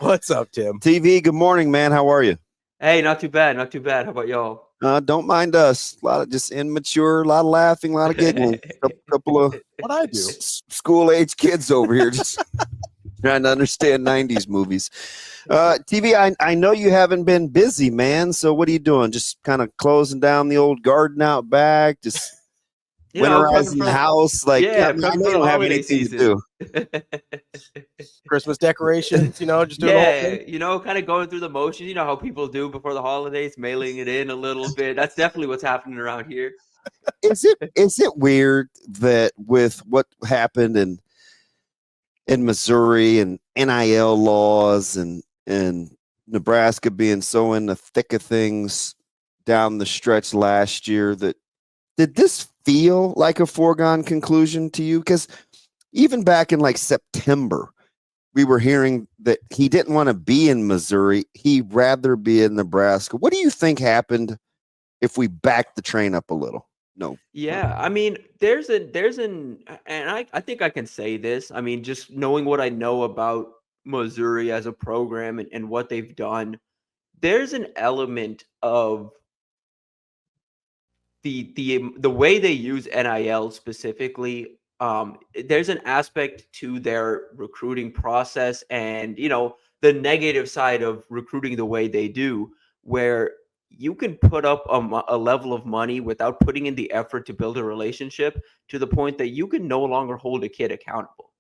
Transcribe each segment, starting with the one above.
What's up, Tim? TV, good morning, man. How are you? Hey, not too bad. Not too bad. How about y'all? Don't mind us. A lot of just immature, a lot of laughing, a lot of giggling. Couple of What I do? School-age kids over here just trying to understand 90s movies. TV, I know you haven't been busy, man. So what are you doing? Just kind of closing down the old garden out back, just winterizing the house. Like, yeah, I know you don't have anything to do. Christmas decorations, just doing the whole thing. Kind of going through the motions. You know how people do before the holidays, mailing it in a little bit. That's definitely what's happening around here. Is it weird that with what happened in Missouri and NIL laws and Nebraska being so in the thick of things down the stretch last year, that did this feel like a foregone conclusion to you? Because even back in like September, we were hearing that he didn't want to be in Missouri. He'd rather be in Nebraska. What do you think happened if we backed the train up a little? No. Yeah, I mean, and I think I can say this. I mean, just knowing what I know about Missouri as a program and what they've done, there's an element of the way they use NIL specifically. There's an aspect to their recruiting process and, the negative side of recruiting the way they do, where you can put up a level of money without putting in the effort to build a relationship to the point that you can no longer hold a kid accountable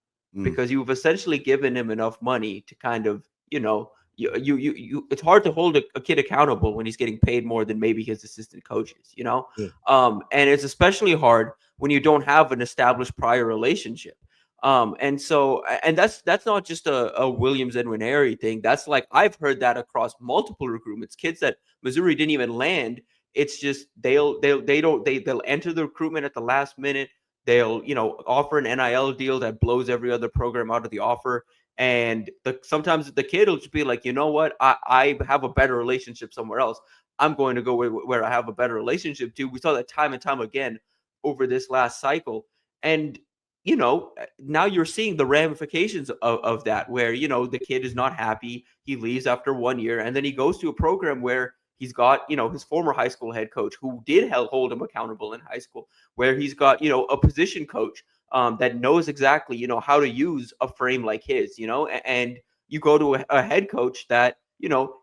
because you've essentially given him enough money to kind of, it's hard to hold a kid accountable when he's getting paid more than maybe his assistant coaches, Yeah. And it's especially hard when you don't have an established prior relationship. And that's not just a Williams Nwaneri thing. That's like, I've heard that across multiple recruitments, kids that Missouri didn't even land. It's just, they'll enter the recruitment at the last minute. They'll, offer an NIL deal that blows every other program out of the offer. And sometimes the kid will just be like, you know what, I have a better relationship somewhere else. I'm going to go where I have a better relationship to. We saw that time and time again over this last cycle. And, now you're seeing the ramifications of that, where, the kid is not happy. He leaves after 1 year, and then he goes to a program where he's got, his former high school head coach who did hold him accountable in high school, where he's got, a position coach that knows exactly, how to use a frame like his, and you go to a head coach that,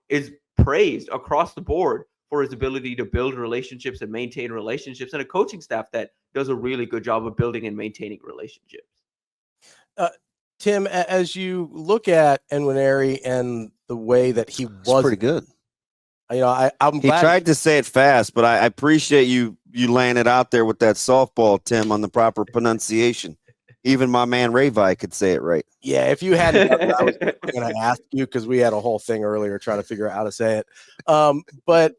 is praised across the board for his ability to build relationships and maintain relationships, and a coaching staff that does a really good job of building and maintaining relationships. Tim, as you look at Nwaneri and the way that he was pretty good. I'm glad he tried to say it fast, but I appreciate you laying it out there with that softball, Tim, on the proper pronunciation. Even my man Ravi could say it right. Yeah, if you hadn't, I was going to ask you because we had a whole thing earlier trying to figure out how to say it. But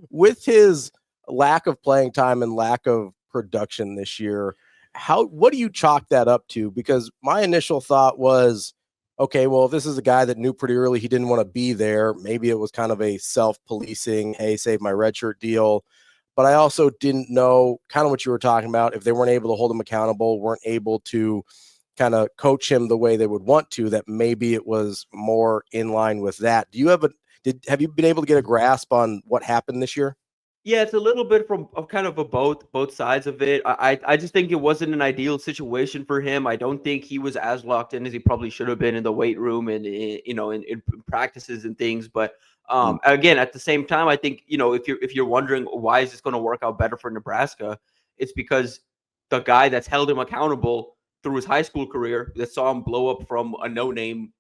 with his lack of playing time and lack of production this year, what do you chalk that up to? Because my initial thought was, okay, well, if this is a guy that knew pretty early he didn't want to be there, maybe it was kind of a self-policing, hey, save my redshirt deal. But I also didn't know kind of what you were talking about. If they weren't able to hold him accountable, weren't able to kind of coach him the way they would want to, that maybe it was more in line with that. Do you have have you been able to get a grasp on what happened this year? Yeah, it's a little bit of kind of both sides of it. I just think it wasn't an ideal situation for him. I don't think he was as locked in as he probably should have been in the weight room and in practices and things. But again, at the same time, I think if you're wondering why is this going to work out better for Nebraska, it's because the guy that's held him accountable through his high school career, that saw him blow up from a no-name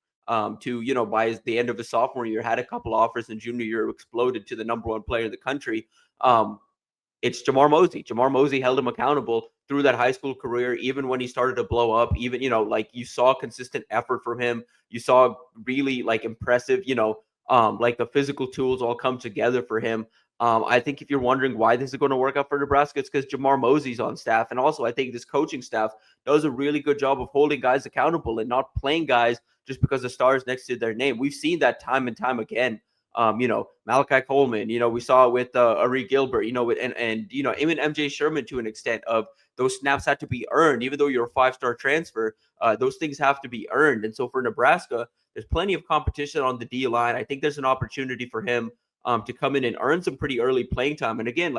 to, by the end of his sophomore year, had a couple offers, and junior year exploded to the number one player in the country. It's Jamar Mosey. Jamar Mosey held him accountable through that high school career, even when he started to blow up, even, like you saw consistent effort from him. You saw really impressive, like the physical tools all come together for him. I think if you're wondering why this is going to work out for Nebraska, it's because Jamar Mosey's on staff. And also I think this coaching staff does a really good job of holding guys accountable and not playing guys just because the stars next to their name. We've seen that time and time again. Malachi Coleman, we saw it with Ari Gilbert, and even MJ Sherman to an extent, of those snaps had to be earned. Even though you're a 5-star transfer, those things have to be earned. And so for Nebraska, there's plenty of competition on the D line. I think there's an opportunity for him to come in and earn some pretty early playing time. And again,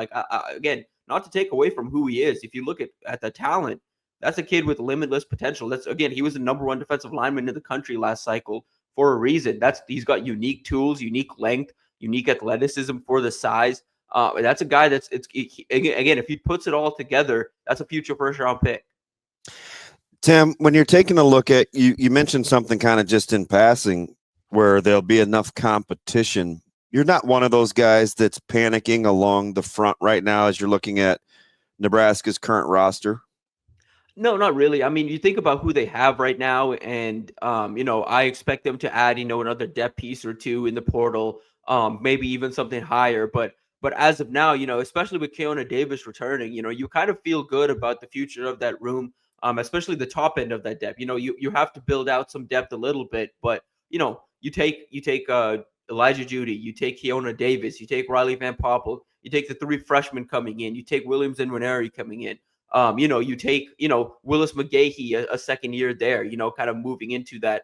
again, not to take away from who he is, if you look at the talent, that's a kid with limitless potential. That's, again, he was the #1 defensive lineman in the country last cycle for a reason. He's got unique tools, unique length, unique athleticism for the size. That's a guy again, if he puts it all together, that's a future first-round pick. Tim, when you're taking a look at, you mentioned something kind of just in passing where there'll be enough competition. You're not one of those guys that's panicking along the front right now as you're looking at Nebraska's current roster? No, not really. I mean, you think about who they have right now, and I expect them to add, another depth piece or two in the portal, maybe even something higher. But as of now, especially with Keona Davis returning, you kind of feel good about the future of that room, especially the top end of that depth. You have to build out some depth a little bit, but you take Elijah Judy, you take Keona Davis, you take Riley Van Poppel, you take the 3 freshmen coming in, you take Williams Nwaneri coming in. You take, Willis McGahee, a second year there, kind of moving into that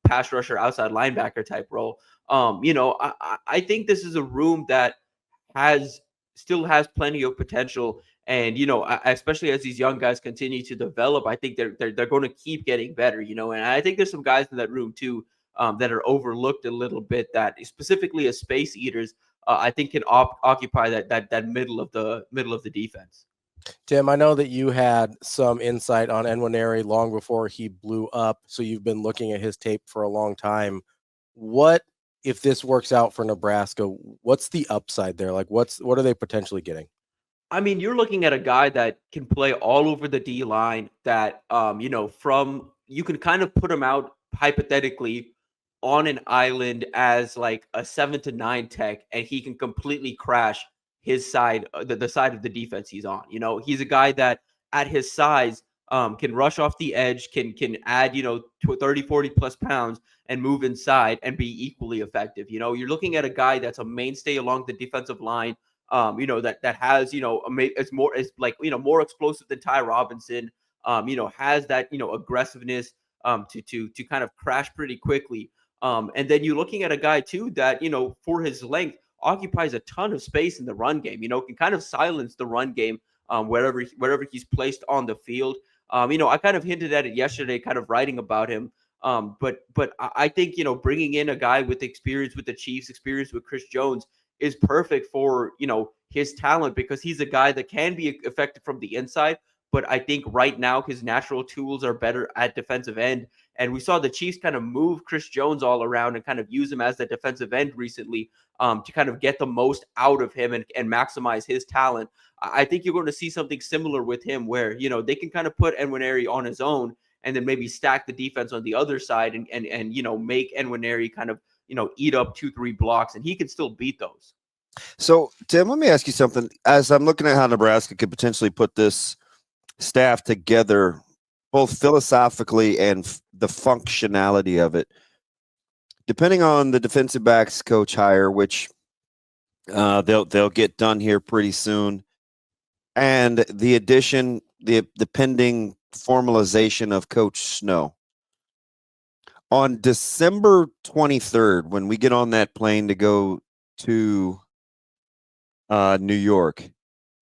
pass rusher, outside linebacker type role. I think this is a room that still has plenty of potential. And, especially as these young guys continue to develop, I think they're going to keep getting better, and I think there's some guys in that room too that are overlooked a little bit, that specifically as space eaters, I think can occupy that middle of the defense. Tim, I know that you had some insight on Nwaneri long before he blew up, so you've been looking at his tape for a long time. What, if this works out for Nebraska, what's the upside there? Like, what are they potentially getting? I mean, you're looking at a guy that can play all over the D line, that you can kind of put him out hypothetically on an island as like a 7 to 9 tech, and he can completely crash his side, the side of the defense he's on. He's a guy that at his size can rush off the edge, can add, to 30, 40 plus pounds and move inside and be equally effective. You're looking at a guy that's a mainstay along the defensive line, that has, more explosive than Ty Robinson, has that, aggressiveness to kind of crash pretty quickly. And then you're looking at a guy too that, for his length, occupies a ton of space in the run game, can kind of silence the run game wherever he's placed on the field. I kind of hinted at it yesterday, kind of writing about him. But I think, bringing in a guy with experience with the Chiefs, experience with Chris Jones is perfect for, his talent, because he's a guy that can be effective from the inside. But I think right now his natural tools are better at defensive end. And we saw the Chiefs kind of move Chris Jones all around and kind of use him as the defensive end recently, to kind of get the most out of him and maximize his talent. I think you're going to see something similar with him, where, they can kind of put Nwaneri on his own and then maybe stack the defense on the other side and make Nwaneri kind of, eat up 2-3 blocks, and he can still beat those. So, Tim, let me ask you something. As I'm looking at how Nebraska could potentially put this staff together, both philosophically and the functionality of it, depending on the defensive backs coach hire, which they'll get done here pretty soon, and the addition, the pending formalization of Coach Snow. On December 23rd, when we get on that plane to go to New York,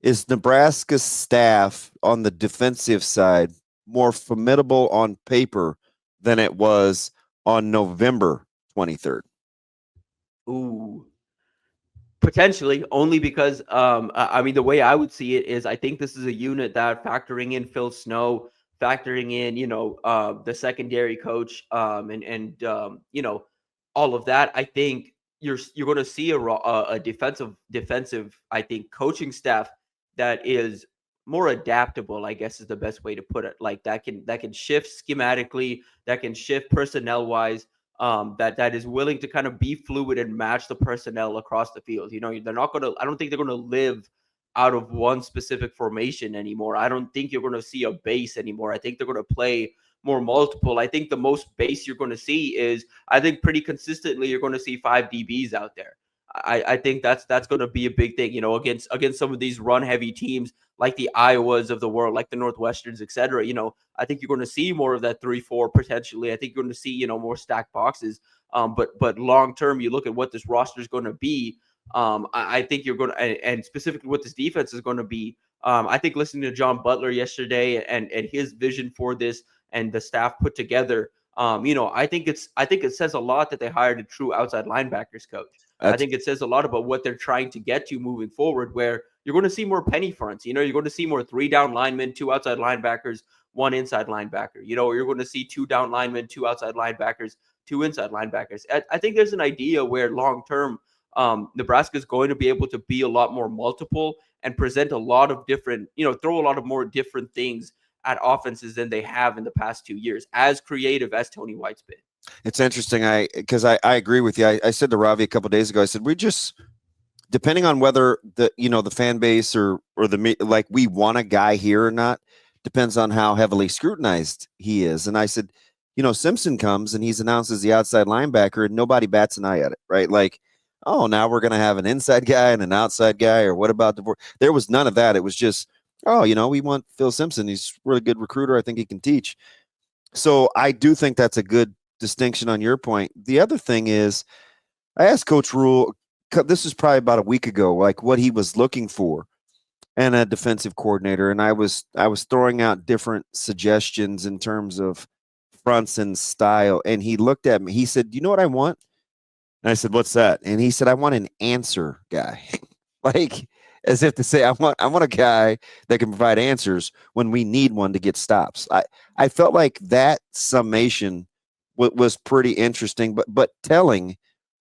is Nebraska's staff on the defensive side more formidable on paper than it was on November 23rd? Ooh, potentially, only because I mean, the way I would see it is, I think this is a unit that, factoring in Phil Snow, factoring in the secondary coach, and all of that, I think you're going to see a defensive I think coaching staff that is more adaptable, I guess is the best way to put it. Like, that can shift schematically, that can shift personnel wise, that is willing to kind of be fluid and match the personnel across the field. They're not going to, I don't think they're going to live out of one specific formation anymore. I don't think you're going to see a base anymore. I think they're going to play more multiple. I think the most base you're going to see is, I think pretty consistently, you're going to see 5 DBs out there. I think that's going to be a big thing, against some of these run heavy teams like the Iowas of the world, like the Northwesterns, et cetera. I think you're going to see more of that 3-4 potentially. I think you're going to see, more stacked boxes. But long term, you look at what this roster is going to be. I think you're going to, and specifically what this defense is going to be. I think listening to John Butler yesterday and his vision for this and the staff put together, I think it says a lot that they hired a true outside linebackers coach. I think it says a lot about what they're trying to get to moving forward, where you're going to see more penny fronts. You're going to see more 3 down linemen, 2 outside linebackers, 1 inside linebacker. You're going to see 2 down linemen, 2 outside linebackers, 2 inside linebackers. I think there's an idea where long term, Nebraska is going to be able to be a lot more multiple and present a lot of different, throw a lot of more different things at offenses than they have in the past 2 years, as creative as Tony White's been. It's interesting. Because I agree with you. I said to Ravi a couple of days ago, I said, we just, depending on whether the fan base or like we want a guy here or not, depends on how heavily scrutinized he is. And I said, Simpson comes and he's announced as the outside linebacker and nobody bats an eye at it, right? Like, oh, now we're going to have an inside guy and an outside guy, or what about there was none of that. It was just, oh, we want Phil Simpson. He's a really good recruiter. I think he can teach. So I do think that's a good distinction on your point. The other thing is, I asked Coach Rule, this is probably about a week ago, like what he was looking for and a defensive coordinator. And I was throwing out different suggestions in terms of fronts and style. And he looked at me. He said, you know what I want? And I said, what's that? And he said, I want an answer guy. Like, as if to say, I want a guy that can provide answers when we need one to get stops. I felt like that summation was pretty interesting, but telling,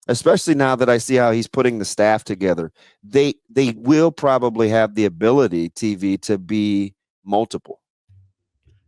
especially now that I see how he's putting the staff together. They will probably have the ability, TV, to be multiple.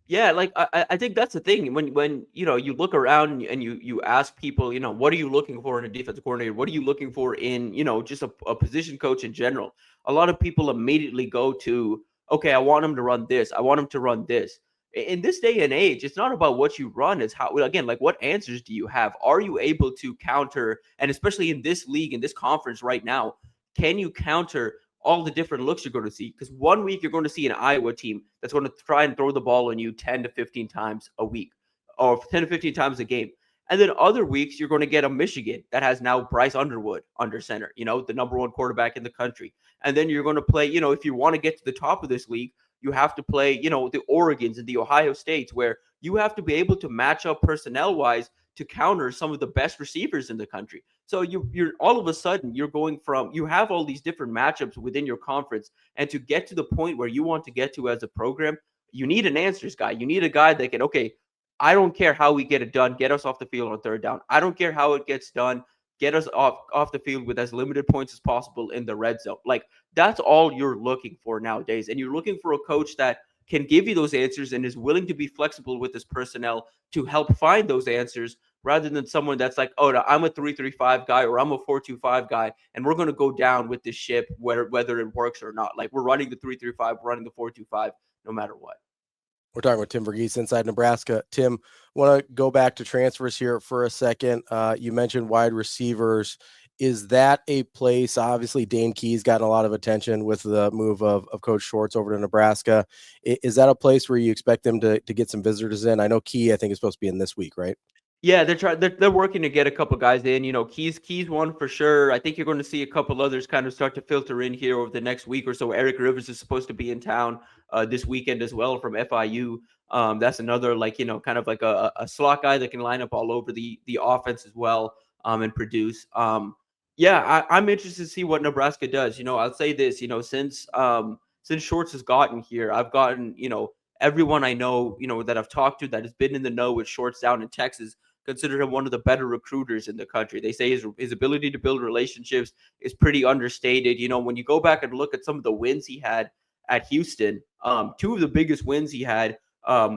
Yeah, like I think that's the thing. When you look around and you ask people, what are you looking for in a defensive coordinator? What are you looking for in, just a position coach in general? A lot of people immediately go to, okay, I want him to run this. I want him to run this. In this day and age, it's not about what you run. It's how, again, like what answers do you have? Are you able to counter? And especially in this league, in this conference right now, can you counter all the different looks you're going to see? Because 1 week you're going to see an Iowa team that's going to try and throw the ball on you 10 to 15 times a week, or 10 to 15 times a game. And then other weeks you're going to get a Michigan that has now Bryce Underwood under center, the #1 quarterback in the country. And then you're going to play, if you want to get to the top of this league, you have to play, the Oregons and the Ohio States, where you have to be able to match up personnel wise to counter some of the best receivers in the country. So you're all of a sudden you're going from, you have all these different matchups within your conference, and to get to the point where you want to get to as a program, you need an answers guy. You need a guy that can, okay, I don't care how we get it done, get us off the field on 3rd down. I don't care how it gets done, get us off the field with as limited points as possible in the red zone. Like, that's all you're looking for nowadays. And you're looking for a coach that can give you those answers and is willing to be flexible with his personnel to help find those answers, rather than someone that's like, oh, no, I'm a 3-3-5 guy or I'm a 4-2-5 guy, and we're going to go down with this ship whether it works or not. Like, we're running the 3-3-5, we're running the 4-2-5, no matter what. We're talking with Tim Verghese inside Nebraska. Tim, want to go back to transfers here for a second. You mentioned wide receivers. Is that a place? Obviously, Dane Key's gotten a lot of attention with the move of Coach Schwartz over to Nebraska. Is that a place where you expect them to get some visitors in? I know Key, I think, is supposed to be in this week, right? Yeah, they're working to get a couple guys in. Key's one for sure. I think you're going to see a couple others kind of start to filter in here over the next week or so. Eric Rivers is supposed to be in town this weekend as well from FIU. That's another kind of like a slot guy that can line up all over the offense as well and produce. I'm interested to see what Nebraska does. I'll say this. Since Schwartz has gotten here, I've gotten everyone I know that I've talked to that has been in the know with Schwartz down in Texas consider him one of the better recruiters in the country. They say his ability to build relationships is pretty understated. When you go back and look at some of the wins he had at Houston, 2 of the biggest wins he had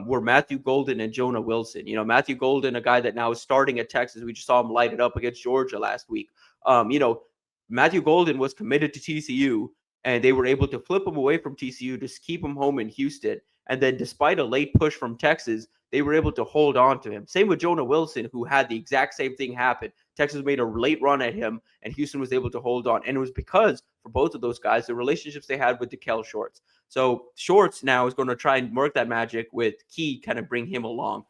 were Matthew Golden and Jonah Wilson. Matthew Golden, a guy that now is starting at Texas. We just saw him light it up against Georgia last week. Matthew Golden was committed to TCU, and they were able to flip him away from TCU to keep him home in Houston. And then despite a late push from Texas, they were able to hold on to him. Same with Jonah Wilson, who had the exact same thing happen. Texas made a late run at him, and Houston was able to hold on. And it was because, for both of those guys, the relationships they had with DeKel Shorts. So Shorts now is going to try and work that magic with Key, kind of bring him along.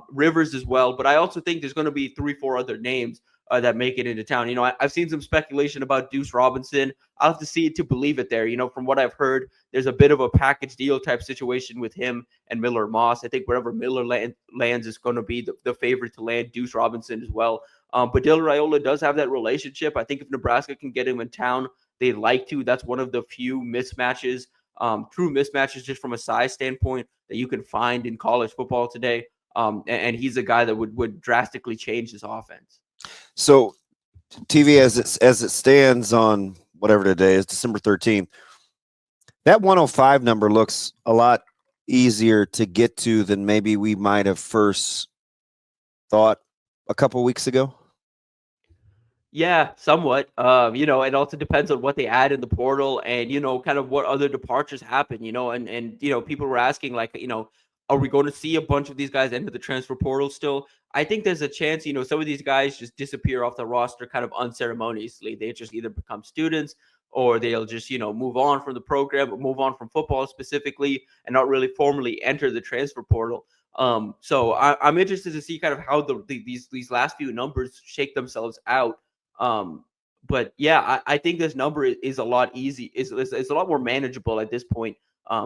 Rivers as well. But I also think there's going to be 3-4 other names that make it into town. I've seen some speculation about Deuce Robinson. I'll have to see it to believe it there. From what I've heard, there's a bit of a package deal type situation with him and Miller Moss. I think wherever Miller lands is going to be the favorite to land Deuce Robinson as well. But Dylan Raiola does have that relationship. I think if Nebraska can get him in town, they'd like to. That's one of the few mismatches, true mismatches just from a size standpoint that you can find in college football today. And he's a guy that would drastically change this offense. So TV as it stands on whatever today is, December 13th, that 105 number looks a lot easier to get to than maybe we might have first thought a couple weeks ago. Yeah, somewhat. It also depends on what they add in the portal and, kind of what other departures happen, and people were asking like, are we going to see a bunch of these guys enter the transfer portal still? I think there's a chance, some of these guys just disappear off the roster kind of unceremoniously. They just either become students or they'll just, move on from the program or move on from football specifically and not really formally enter the transfer portal. So I'm interested to see kind of how these last few numbers shake themselves out. But yeah, I think this number is a lot it's a lot more manageable at this point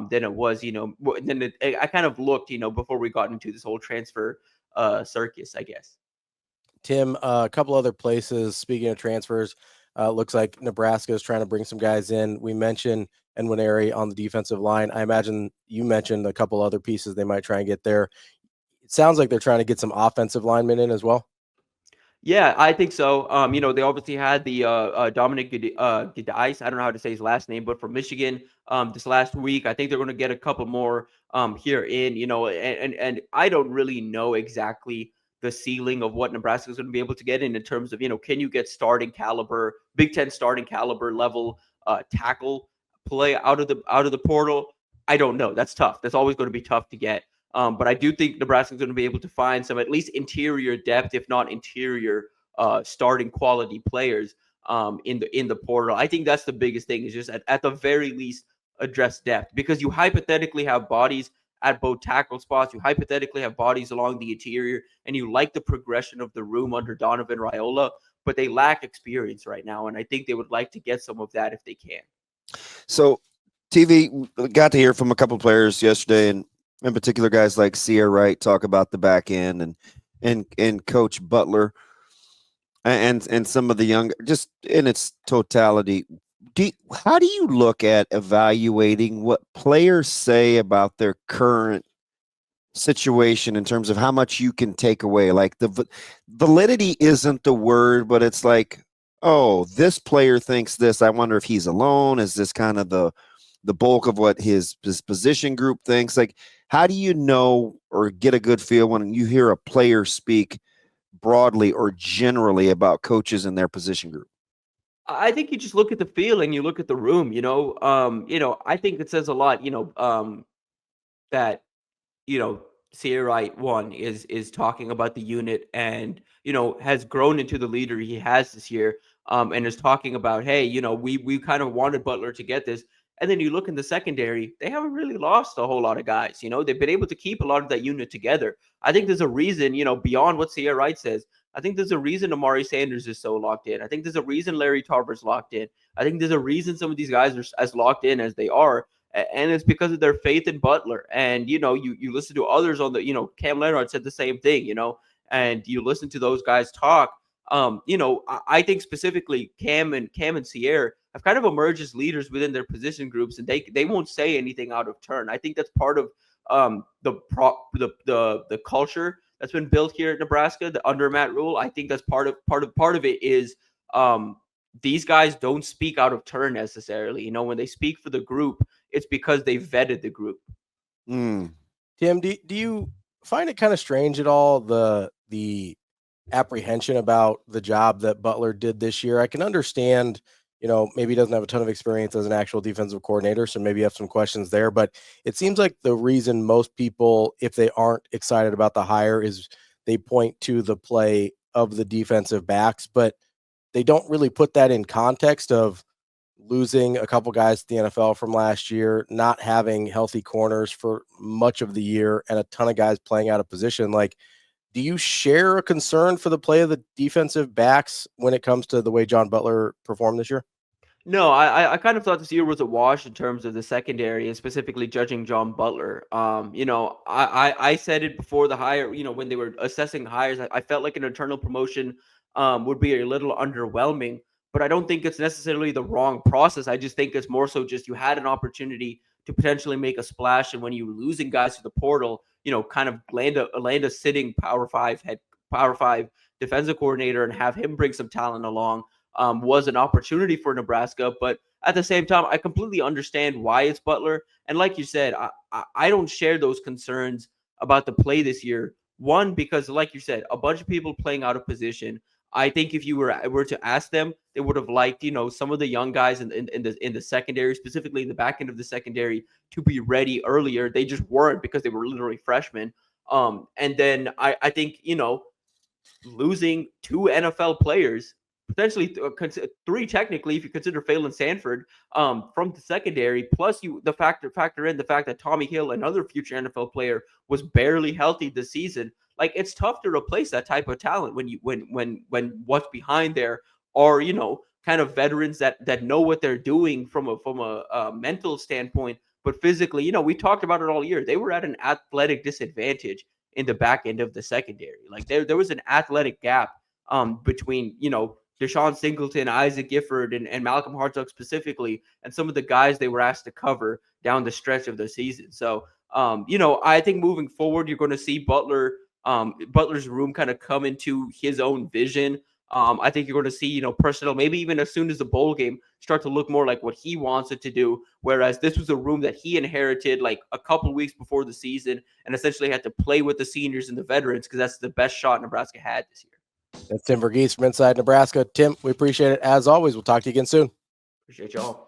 than it was, I kind of looked, before we got into this whole transfer circus, I guess. Tim, a couple other places, speaking of transfers, looks like Nebraska is trying to bring some guys in. We mentioned Nwaneri on the defensive line. I imagine you mentioned a couple other pieces they might try and get there. It sounds like they're trying to get some offensive linemen in as well. Yeah, I think so. They obviously had the Dominic Gidice. I don't know how to say his last name, but from Michigan this last week. I think they're going to get a couple more here in, and I don't really know exactly the ceiling of what Nebraska is going to be able to get in terms of, can you get starting caliber, Big Ten starting caliber level tackle play out of the portal? I don't know. That's tough. That's always going to be tough to get. But I do think Nebraska is going to be able to find some at least interior depth, if not interior starting quality players in the portal. I think that's the biggest thing, is just at the very least address depth, because you hypothetically have bodies at both tackle spots. You hypothetically have bodies along the interior, and you like the progression of the room under Donovan Raiola, but they lack experience right now. And I think they would like to get some of that if they can. So TV got to hear from a couple of players yesterday, and in particular, guys like Sierra Wright talk about the back end and Coach Butler and some of the young, just in its totality. How do you look at evaluating what players say about their current situation in terms of how much you can take away? Like the validity isn't the word, but it's like, oh, this player thinks this. I wonder if he's alone. Is this kind of the bulk of what his position group thinks? Like, how do you know or get a good feel when you hear a player speak broadly or generally about coaches and their position group? I think you just look at the feel and you look at the room, I think it says a lot, that, Sierra Wright is talking about the unit and, has grown into the leader he has this year, and is talking about, hey, we kind of wanted Butler to get this. And then you look in the secondary, they haven't really lost a whole lot of guys. They've been able to keep a lot of that unit together. I think there's a reason, beyond what Sierra Wright says. I think there's a reason Amari Sanders is so locked in. I think there's a reason Larry Tarver's locked in. I think there's a reason some of these guys are as locked in as they are. And it's because of their faith in Butler. And, you listen to others on the, Cam Leonard said the same thing, and you listen to those guys talk. I think specifically Cam and Sierra have kind of emerged as leaders within their position groups, and they won't say anything out of turn. I think that's part of the culture that's been built here at Nebraska, under Matt Rule. I think that's part of it is these guys don't speak out of turn necessarily. When they speak for the group, it's because they vetted the group. Tim, do you find it kind of strange at all, the apprehension about the job that Butler did this year? I can understand, maybe he doesn't have a ton of experience as an actual defensive coordinator, so maybe you have some questions there. But it seems like the reason most people, if they aren't excited about the hire, is they point to the play of the defensive backs, but they don't really put that in context of losing a couple guys to the NFL from last year, not having healthy corners for much of the year, and a ton of guys playing out of position. Like, do you share a concern for the play of the defensive backs when it comes to the way John Butler performed this year? No, I kind of thought this year was a wash in terms of the secondary and specifically judging John Butler. I said it before the hire, when they were assessing hires, I felt like an internal promotion would be a little underwhelming, but I don't think it's necessarily the wrong process. I just think it's more so just you had an opportunity to potentially make a splash, and when you were losing guys to the portal, kind of land a sitting Power 5 defensive coordinator and have him bring some talent along. Was an opportunity for Nebraska, but at the same time, I completely understand why it's Butler. And like you said, I don't share those concerns about the play this year. One, because like you said, a bunch of people playing out of position. I think if you were to ask them, they would have liked, some of the young guys in the secondary, specifically in the back end of the secondary, to be ready earlier. They just weren't because they were literally freshmen. And then I think, losing 2 NFL players, potentially 3 technically if you consider Phelan Sanford, from the secondary, plus factor in the fact that Tommy Hill, another future NFL player, was barely healthy this season. Like, it's tough to replace that type of talent when what's behind there are kind of veterans that know what they're doing from a mental standpoint, but physically, we talked about it all year. They were at an athletic disadvantage in the back end of the secondary. Like, there was an athletic gap between Deshaun Singleton, Isaac Gifford, and Malcolm Hartsock specifically, and some of the guys they were asked to cover down the stretch of the season. So, I think moving forward, you're going to see Butler's room kind of come into his own vision. I think you're going to see, personnel, maybe even as soon as the bowl game, start to look more like what he wants it to do. Whereas this was a room that he inherited like a couple of weeks before the season and essentially had to play with the seniors and the veterans because that's the best shot Nebraska had this year. That's Tim Verghese from Inside Nebraska. Tim, we appreciate it as always. We'll talk to you again soon. Appreciate y'all.